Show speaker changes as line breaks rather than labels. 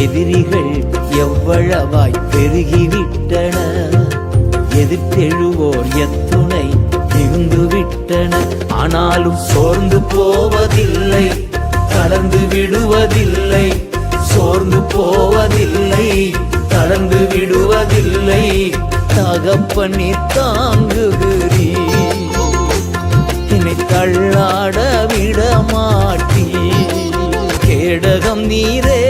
எதிரிகள் எவ்வளவாய் பெருகிவிட்டன, எதிர்த்தெழுவோர் எத்துணை மிகுந்துவிட்டன. ஆனாலும் சோர்ந்து போவதில்லை, தளர்ந்து விடுவதில்லை, சோர்ந்து போவதில்லை, தளர்ந்து விடுவதில்லை. தகப்பனே தாங்குகிறீ, என்னை தள்ளாட விட மாட்டீ. கேடகம் நீரே